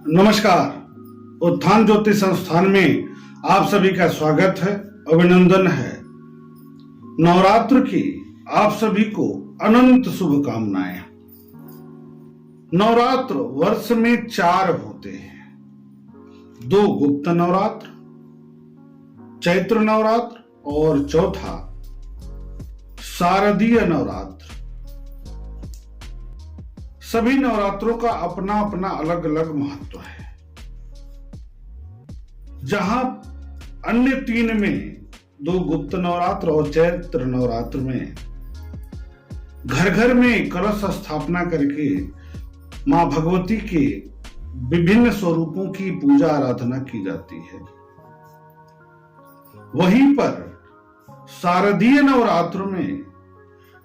नमस्कार। उत्थान ज्योतिष संस्थान में आप सभी का स्वागत है, अभिनंदन है। नवरात्र की आप सभी को अनंत शुभकामनाएं। नवरात्र वर्ष में 4 होते हैं। 2 गुप्त नवरात्र, चैत्र नवरात्र और चौथा शारदीय नवरात्र। सभी नवरात्रों का अपना अपना अलग अलग महत्व है। जहां अन्य 3 में 2 गुप्त नवरात्र और चैत्र नवरात्र में घर घर में कलश स्थापना करके मां भगवती के विभिन्न स्वरूपों की पूजा आराधना की जाती है, वहीं पर शारदीय नवरात्र में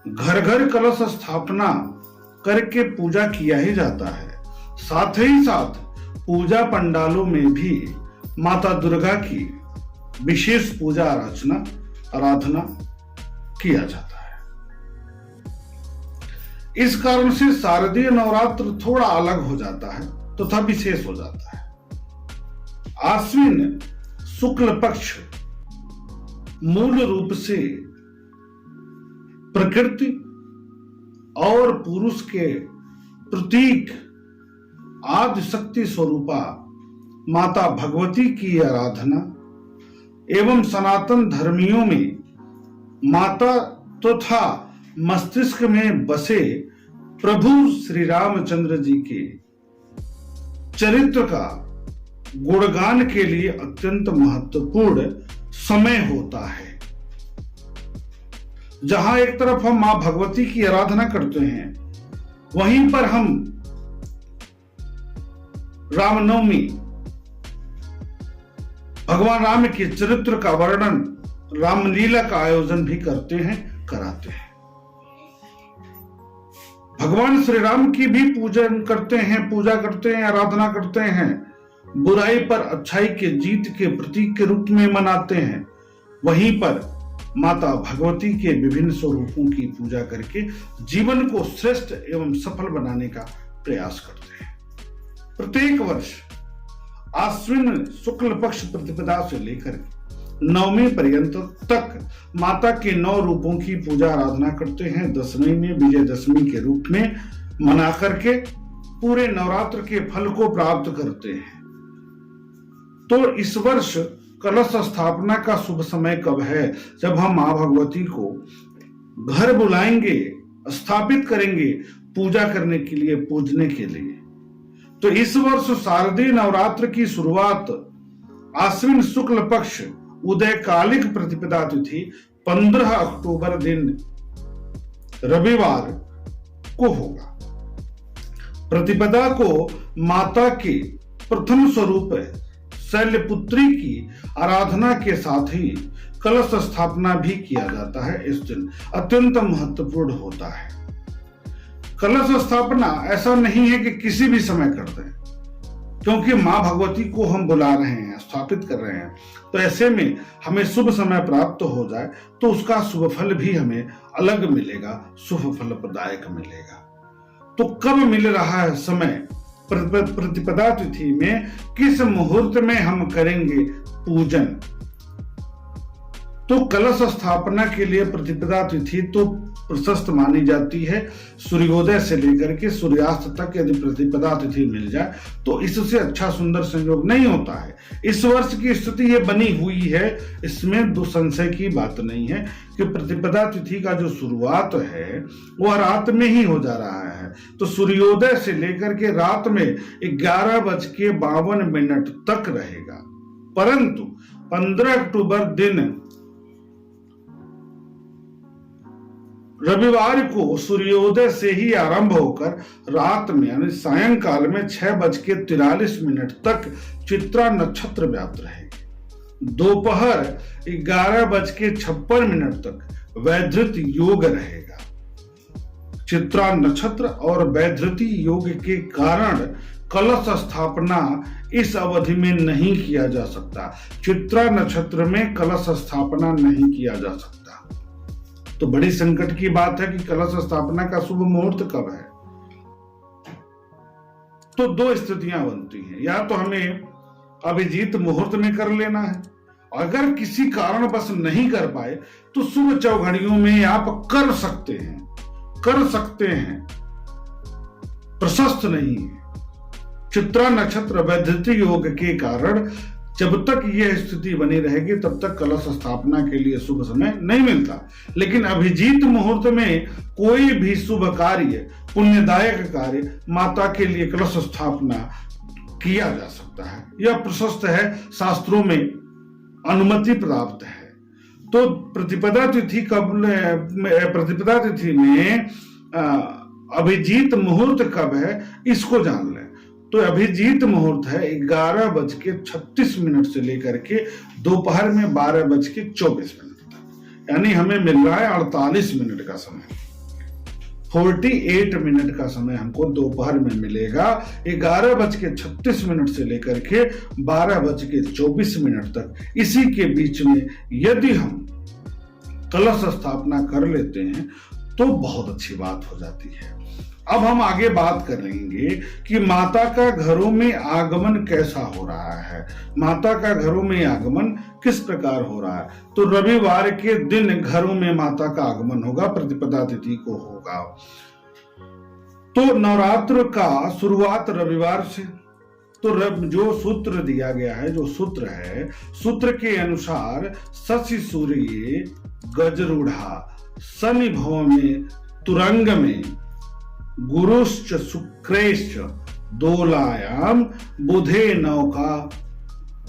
घर घर कलश स्थापना करके पूजा किया ही जाता है। साथ ही साथ पूजा पंडालों में भी माता दुर्गा की विशेष पूजा आराधना किया जाता है। इस कारण से शारदीय नवरात्र थोड़ा अलग हो जाता है तथा विशेष हो जाता है। आश्विन शुक्ल पक्ष मूल रूप से प्रकृति और पुरुष के प्रतीक आदि शक्ति स्वरूपा माता भगवती की आराधना एवं सनातन धर्मियों में माता तथा मस्तिष्क में बसे प्रभु श्री रामचंद्र जी के चरित्र का गुणगान के लिए अत्यंत महत्वपूर्ण समय होता है। जहां एक तरफ हम मां भगवती की आराधना करते हैं, वहीं पर हम रामनवमी भगवान राम के चरित्र का वर्णन, रामलीला का आयोजन भी करते हैं, कराते हैं। भगवान श्री राम की भी पूजा करते हैं, आराधना करते हैं। बुराई पर अच्छाई के जीत के प्रतीक के रूप में मनाते हैं। वहीं पर माता भगवती के विभिन्न स्वरूपों की पूजा करके जीवन को श्रेष्ठ एवं सफल बनाने का प्रयास करते हैं। प्रत्येक वर्ष आश्विन शुक्ल पक्ष प्रतिपदा से लेकर नवमी पर्यंत तक माता के 9 रूपों की पूजा आराधना करते हैं। दशमी में विजयदशमी के रूप में मना करके पूरे नवरात्र के फल को प्राप्त करते हैं। तो इस वर्ष कलश स्थापना का शुभ समय कब है? जब हम मां भगवती को घर बुलाएंगे, स्थापित करेंगे पूजा करने के लिए, पूजने के लिए। तो इस वर्ष शारदीय नवरात्र की शुरुआत आश्विन शुक्ल पक्ष उदयकालिक प्रतिपदा तिथि 15 अक्टूबर दिन रविवार को होगा। प्रतिपदा को माता के प्रथम स्वरूप शैलपुत्री की आराधना के साथ ही कलश स्थापना भी किया जाता है। इस दिन अत्यंत महत्वपूर्ण होता है। कलश स्थापना ऐसा नहीं है कि किसी भी समय कर दें, क्योंकि मां भगवती को हम बुला रहे हैं, स्थापित कर रहे हैं। तो ऐसे में हमें शुभ समय प्राप्त हो जाए तो उसका शुभ फल भी हमें अलग मिलेगा, शुभ फल प्रदायक मिलेगा। तो कब मिल रहा है समय? प्रतिपदा तिथि में किस मुहूर्त में हम करेंगे पूजन? तो कलश स्थापना के लिए प्रतिपदा तिथि तो प्रशस्त मानी जाती है। सूर्योदय से लेकर के सूर्यास्त तक यदि प्रतिपदा तिथि मिल जाए तो इससे अच्छा सुंदर संयोग नहीं होता है। इस वर्ष की स्थिति ये बनी हुई है, इसमें दो संशय की बात नहीं है कि प्रतिपदा तिथि का जो शुरुआत है वह रात में ही हो जा रहा है। तो सूर्योदय से लेकर के रात में 11:52 तक रहेगा। परंतु 15 अक्टूबर दिन रविवार को सूर्योदय से ही आरंभ होकर रात में यानी सायंकाल में 6:43 तक चित्रा नक्षत्र व्याप्त रहेगी। दोपहर 11:56 तक वैधृत योग रहेगा। चित्रा नक्षत्र और वैधृति योग के कारण कलश स्थापना इस अवधि में नहीं किया जा सकता। चित्रा नक्षत्र में कलश स्थापना नहीं किया जा सकता। तो बड़ी संकट की बात है कि कलश स्थापना का शुभ मुहूर्त कब है। तो दो स्थितियां बनती हैं, या तो हमें अभिजीत मुहूर्त में कर लेना है, अगर किसी कारणवश नहीं कर पाए तो शुभ चौघड़ियों में आप कर सकते हैं, प्रशस्त नहीं है। चित्रा नक्षत्र वैधृति योग के कारण जब तक यह स्थिति बनी रहेगी तब तक कलश स्थापना के लिए शुभ समय नहीं मिलता, लेकिन अभिजीत मुहूर्त में कोई भी शुभ कार्य, पुण्यदायक कार्य, माता के लिए कलश स्थापना किया जा सकता है। यह प्रशस्त है, शास्त्रों में अनुमति प्राप्त है। तो प्रतिपदा तिथि में अभिजीत मुहूर्त कब है इसको जान लें। तो अभिजीत मुहूर्त है 11:36 से लेकर के दोपहर में 12:24 तक, यानी हमें मिल रहा है 48 मिनट का समय, 48 मिनट का समय हमको दोपहर में मिलेगा 11:36 से लेकर के 12:24 तक। इसी के बीच में यदि हम कलश स्थापना कर लेते हैं तो बहुत अच्छी बात हो जाती है। अब हम आगे बात करेंगे कि माता का घरों में आगमन कैसा हो रहा है, माता का घरों में आगमन किस प्रकार हो रहा है। तो रविवार के दिन घरों में माता का आगमन होगा, प्रतिपदा तिथि को होगा। तो नवरात्र का शुरुआत रविवार से, तो जो सूत्र दिया गया है, जो सूत्र है, सूत्र के अनुसार शशि सूर्य गजरूढ़ा शनि भव में तुरंग में गुरुश्च शुक्रेश्च दोलायाम बुधे नौका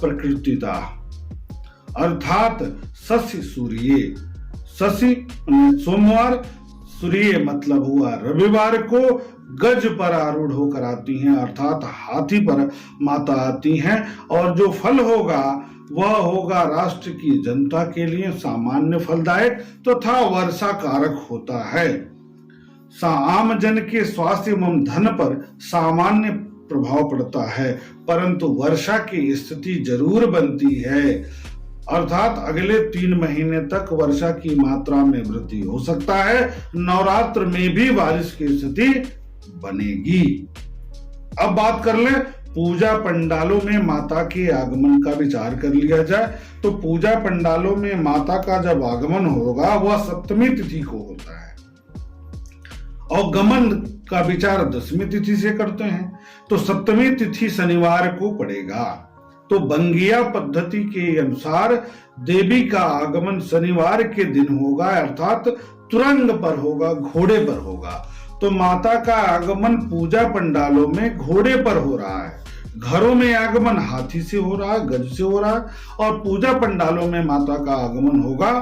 प्रकृतिता, अर्थात शशि सूर्य, शशि सोमवार, सूर्य मतलब हुआ रविवार को गज पर आरूढ़ होकर आती हैं, अर्थात हाथी पर माता आती हैं। और जो फल होगा वह होगा राष्ट्र की जनता के लिए सामान्य फलदायक तथा वर्षा कारक होता है। आम जन के स्वास्थ्य एवं धन पर सामान्य प्रभाव पड़ता है, परंतु वर्षा की स्थिति जरूर बनती है, अर्थात अगले 3 महीने तक वर्षा की मात्रा में वृद्धि हो सकता है। नवरात्र में भी बारिश की स्थिति बनेगी। अब बात कर ले पूजा पंडालों में माता के आगमन का विचार कर लिया जाए। तो पूजा पंडालों में माता का जब आगमन होगा वह सप्तमी तिथि को होता है, और गमन का विचार 10वीं तिथि से करते हैं। तो सप्तमी तिथि शनिवार को पड़ेगा। तो बंगिया पद्धति के अनुसार देवी का आगमन शनिवार के दिन होगा, अर्थात तुरंग पर होगा, घोड़े पर होगा। तो माता का आगमन पूजा पंडालों में घोड़े पर हो रहा है, घरों में आगमन हाथी से हो रहा है, गज से हो रहा है, और पूजा पंडालों में माता का आगमन होगा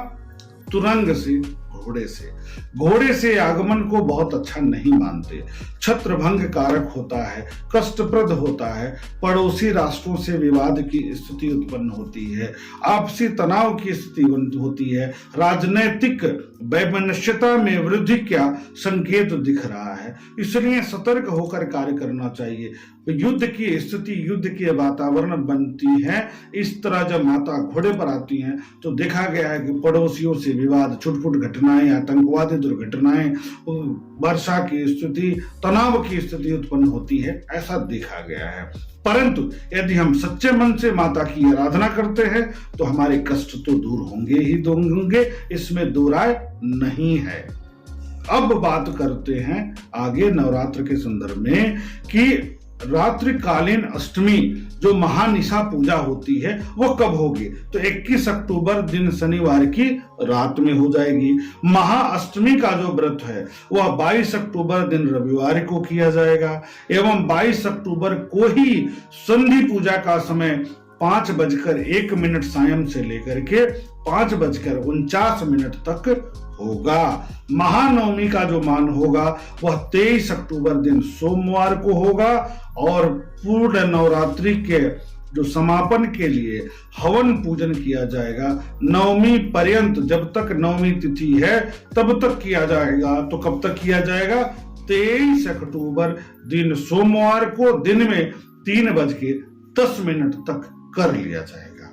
तुरंग से, घोड़े से। घोड़े से आगमन को बहुत अच्छा नहीं मानते, छत्रभंग कारक होता है, कष्टप्रद होता है, पड़ोसी राष्ट्रों से विवाद की स्थिति उत्पन्न होती है, आपसी तनाव की स्थिति होती है, राजनैतिक वैमनस्यता में वृद्धि का संकेत दिख रहा है। इसलिए सतर्क होकर कार्य करना चाहिए। युद्ध की स्थिति, युद्ध के वातावरण बनती है। इस तरह जब माता घोड़े पर आती हैं तो देखा गया है कि पड़ोसियों से विवाद, छुटपुट घटनाएं, आतंकवादी दुर्घटनाएं, वर्षा की स्थिति, तनाव की स्थिति उत्पन्न होती है, ऐसा देखा गया है। परंतु यदि हम सच्चे मन से माता की आराधना करते हैं तो हमारे कष्ट तो दूर होंगे ही होंगे, इसमें दो राय नहीं है। अब बात करते हैं आगे नवरात्र के संदर्भ में कि रात्रिकालीन अष्टमी जो महानिशा पूजा होती है वो कब होगी। तो 21 अक्टूबर दिन शनिवार की रात में हो जाएगी। महाअष्टमी का जो व्रत है वह 22 अक्टूबर दिन रविवार को किया जाएगा, एवं 22 अक्टूबर को ही संधि पूजा का समय 5:01 सायं से लेकर के 5:49 तक होगा। महानवमी का जो मान होगा वह 23 अक्टूबर दिन सोमवार को होगा, और पूर्ण नवरात्रि के जो समापन के लिए हवन पूजन किया जाएगा नवमी पर्यंत, जब तक नवमी तिथि है तब तक किया जाएगा। तो कब तक किया जाएगा? 23 अक्टूबर दिन सोमवार को दिन में 3:10 तक कर लिया जाएगा।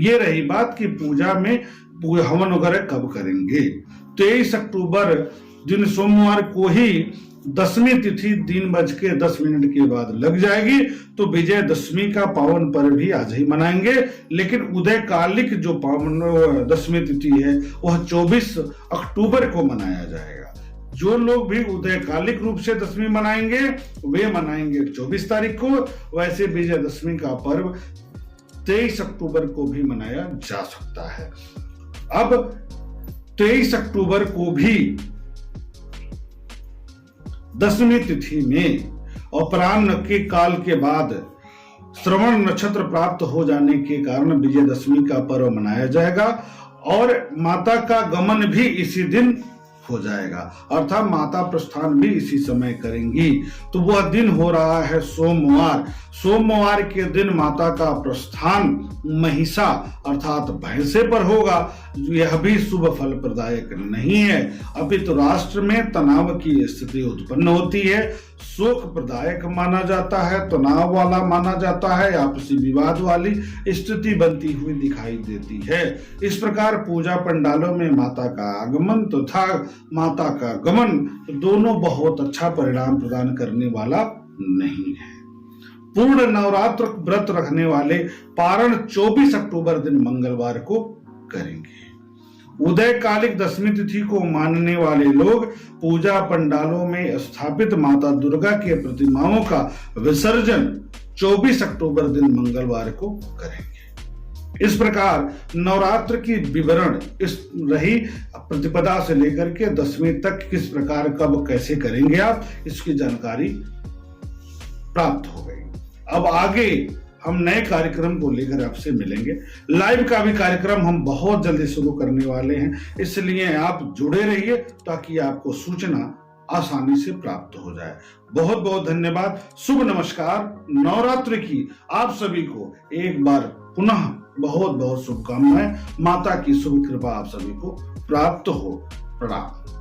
ये रही बात कि पूजा में हवन वगैरह कब करेंगे। 23 अक्टूबर दिन सोमवार को ही दशमी तिथि 3:10 के बाद लग जाएगी, तो विजयदशमी का पावन पर्व भी आज ही मनाएंगे। लेकिन उदयकालिक जो पावन दशमी तिथि है वह 24 अक्टूबर को मनाया जाएगा। जो लोग भी उदयकालिक रूप से दशमी मनाएंगे वे मनाएंगे 24 तारीख को। वैसे विजयदशमी का पर्व 23 अक्टूबर को भी मनाया जा सकता है। अब 23 अक्टूबर को भी दशमी तिथि में अपराह्न के काल के बाद श्रवण नक्षत्र प्राप्त हो जाने के कारण विजयदशमी का पर्व मनाया जाएगा और माता का गमन भी इसी दिन हो जाएगा, अर्थात माता प्रस्थान भी इसी समय करेंगी। तो वह दिन हो रहा है सोमवार। सोमवार के दिन माता का प्रस्थान महिषा अर्थात भैंसे पर होगा। यह भी शुभ फल प्रदायक नहीं है, अपितु राष्ट्र में तनाव की स्थिति उत्पन्न होती है, शोक प्रदायक माना जाता है, तनाव वाला माना जाता है, आपसी विवाद वाली स्थिति बनती हुई दिखाई देती है। इस प्रकार पूजा पंडालों में माता का आगमन तथा माता का गमन दोनों बहुत अच्छा परिणाम प्रदान करने वाला नहीं है। पूर्ण नवरात्र व्रत रखने वाले पारण 24 अक्टूबर दिन मंगलवार को करेंगे। उदयकालिक दशमी तिथि को मानने वाले लोग पूजा पंडालों में स्थापित माता दुर्गा के प्रतिमाओं का विसर्जन 24 अक्टूबर दिन मंगलवार को करेंगे। इस प्रकार नवरात्र की विवरण इस रही प्रतिपदा से लेकर के दशमी तक किस प्रकार कब कैसे करेंगे आप, इसकी जानकारी प्राप्त हो गई। अब आगे हम नए कार्यक्रम को लेकर आपसे मिलेंगे। लाइव का भी कार्यक्रम हम बहुत जल्दी शुरू करने वाले हैं, इसलिए आप जुड़े रहिए ताकि आपको सूचना आसानी से प्राप्त हो जाए। बहुत बहुत धन्यवाद। शुभ नमस्कार। नवरात्रि की आप सभी को एक बार पुनः बहुत बहुत शुभकामनाएं। माता की शुभ कृपा आप सभी को प्राप्त हो। प्रणाम।